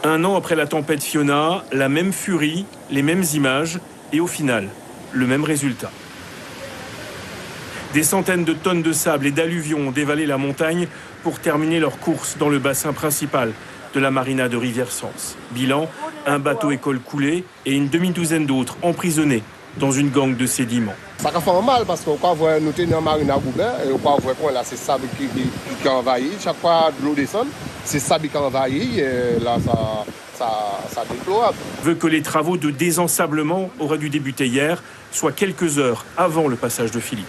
Un an après la tempête Fiona, la même furie, les mêmes images et au final, le même résultat. Des centaines de tonnes de sable et d'alluvions ont dévalé la montagne pour terminer leur course dans le bassin principal de la marina de Rivière-Sens. Bilan, un bateau-école coulé et une demi-douzaine d'autres emprisonnés dans une gangue de sédiments. Ça fait mal parce qu'on voit nous tenir dans la marina Goubert et on voit que là c'est sable qui envahit. Chaque fois que l'eau descend, c'est sable qui envahit et là ça déplore. Veut que les travaux de désensablement auraient dû débuter hier, soit quelques heures avant le passage de Philippe.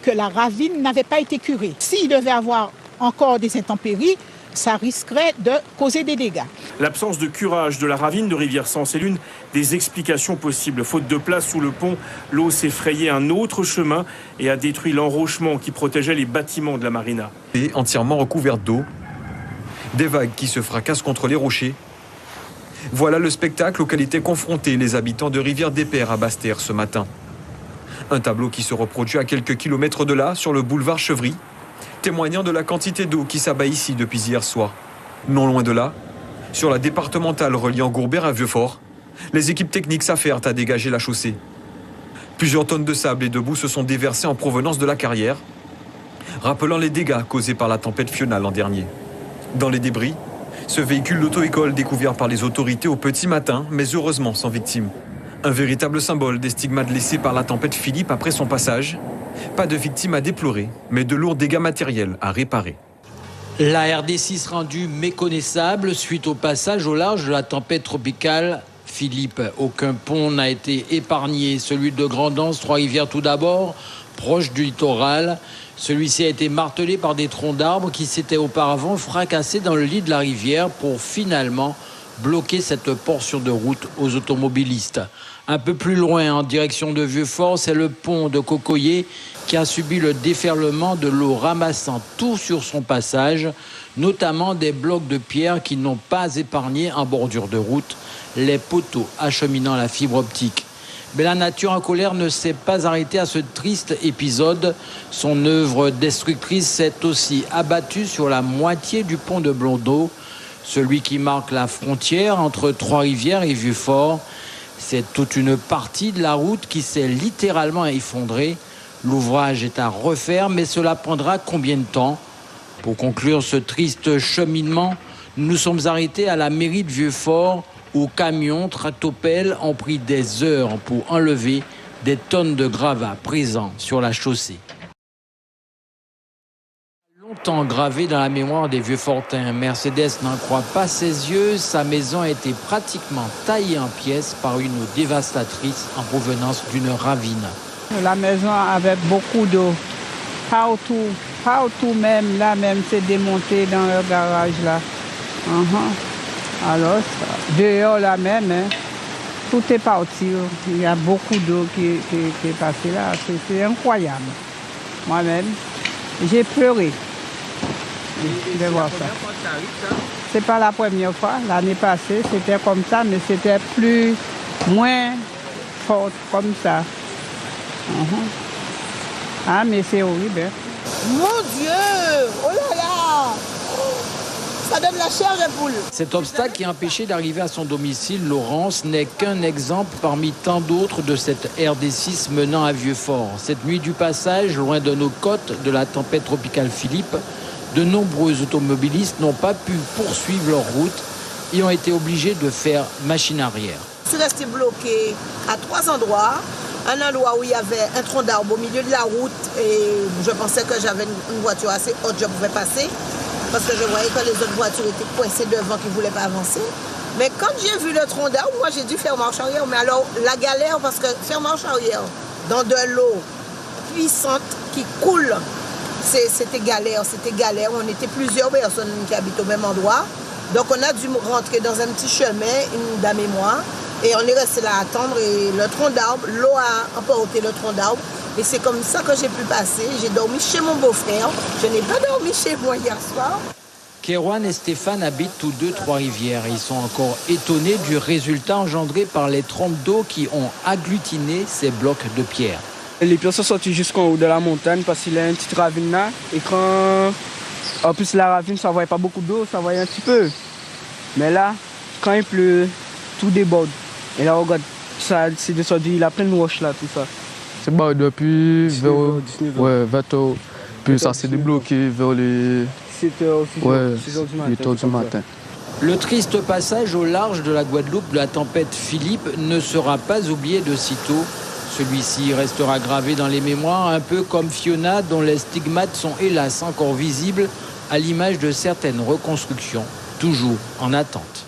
Que la ravine n'avait pas été curée. S'il devait avoir encore des intempéries, ça risquerait de causer des dégâts. L'absence de curage de la ravine de Rivière-Sens est l'une des explications possibles. Faute de place sous le pont, l'eau s'est frayé un autre chemin et a détruit l'enrochement qui protégeait les bâtiments de la marina. Et entièrement recouverte d'eau, des vagues qui se fracassent contre les rochers. Voilà le spectacle auquel étaient confrontés les habitants de Rivière-des-Pères à Basse-Terre ce matin. Un tableau qui se reproduit à quelques kilomètres de là, sur le boulevard Chevry, témoignant de la quantité d'eau qui s'abat ici depuis hier soir. Non loin de là, sur la départementale reliant Gourbert à Vieux-Fort, les équipes techniques s'affairent à dégager la chaussée. Plusieurs tonnes de sable et de boue se sont déversées en provenance de la carrière, rappelant les dégâts causés par la tempête Fiona l'an dernier. Dans les débris, ce véhicule d'auto-école découvert par les autorités au petit matin, mais heureusement sans victime. Un véritable symbole des stigmates laissés par la tempête Philippe après son passage. Pas de victimes à déplorer, mais de lourds dégâts matériels à réparer. La RD6 rendue méconnaissable suite au passage au large de la tempête tropicale Philippe. Aucun pont n'a été épargné. Celui de Grand'Anse, Trois-Rivières tout d'abord, proche du littoral. Celui-ci a été martelé par des troncs d'arbres qui s'étaient auparavant fracassés dans le lit de la rivière pour finalement bloquer cette portion de route aux automobilistes. Un peu plus loin, en direction de Vieux-Fort, c'est le pont de Cocoyer qui a subi le déferlement de l'eau ramassant tout sur son passage, notamment des blocs de pierre qui n'ont pas épargné en bordure de route les poteaux acheminant la fibre optique. Mais la nature en colère ne s'est pas arrêtée à ce triste épisode. Son œuvre destructrice s'est aussi abattue sur la moitié du pont de Blondeau, celui qui marque la frontière entre Trois-Rivières et Vieux-Fort. C'est toute une partie de la route qui s'est littéralement effondrée. L'ouvrage est à refaire, mais cela prendra combien de temps? Pour conclure ce triste cheminement, nous nous sommes arrêtés à la mairie de Vieux-Fort, où camions, tractopelles ont pris des heures pour enlever des tonnes de gravats présents sur la chaussée. Longtemps gravé dans la mémoire des Vieux-Fortins, Mercedes n'en croit pas ses yeux. Sa maison a été pratiquement taillée en pièces par une eau dévastatrice en provenance d'une ravine. La maison avait beaucoup d'eau. Partout même, là même, c'est démonté dans le garage là. Alors, dehors là même, tout est parti. Il y a beaucoup d'eau qui est passée là. C'est incroyable. Moi-même, j'ai pleuré de voir ça. C'est pas la première fois. L'année passée, c'était comme ça, mais c'était moins fort comme ça. Ah, mais c'est horrible. Mon Dieu! Oh là là! Ça donne la chair de poule. Cet obstacle qui a empêché d'arriver à son domicile, Laurence, n'est qu'un exemple parmi tant d'autres de cette RD6 menant à Vieux-Fort. Cette nuit du passage, loin de nos côtes de la tempête tropicale Philippe, de nombreux automobilistes n'ont pas pu poursuivre leur route et ont été obligés de faire machine arrière. Je suis resté bloqué à 3 endroits. Un endroit où il y avait un tronc d'arbre au milieu de la route et je pensais que j'avais une voiture assez haute, je pouvais passer parce que je voyais que les autres voitures étaient coincées devant qui ne voulaient pas avancer. Mais quand j'ai vu le tronc d'arbre, moi j'ai dû faire marche arrière. Mais alors la galère, parce que faire marche arrière dans de l'eau puissante qui coule, c'était galère. On était plusieurs personnes qui habitent au même endroit. Donc on a dû rentrer dans un petit chemin, une dame et moi. Et on est resté là à attendre et le tronc d'arbre, l'eau a emporté le tronc d'arbre. Et c'est comme ça que j'ai pu passer. J'ai dormi chez mon beau-frère. Je n'ai pas dormi chez moi hier soir. Kérouane et Stéphane habitent tous deux Trois-Rivières. Ils sont encore étonnés du résultat engendré par les trompes d'eau qui ont agglutiné ces blocs de pierre. Les pierres sont sorties jusqu'en haut de la montagne parce qu'il y a une petite ravine là. Et quand, en plus la ravine, ça ne voyait pas beaucoup d'eau, ça voyait un petit peu. Mais là, quand il pleut, tout déborde. Et là, regarde, ça, c'est descendu, il a plein de roches là, tout ça. C'est bon, depuis vers puis ça s'est débloqué vers les 8h du matin. Le triste passage au large de la Guadeloupe de la tempête Philippe ne sera pas oublié de sitôt. Celui-ci restera gravé dans les mémoires, un peu comme Fiona, dont les stigmates sont hélas encore visibles à l'image de certaines reconstructions, toujours en attente.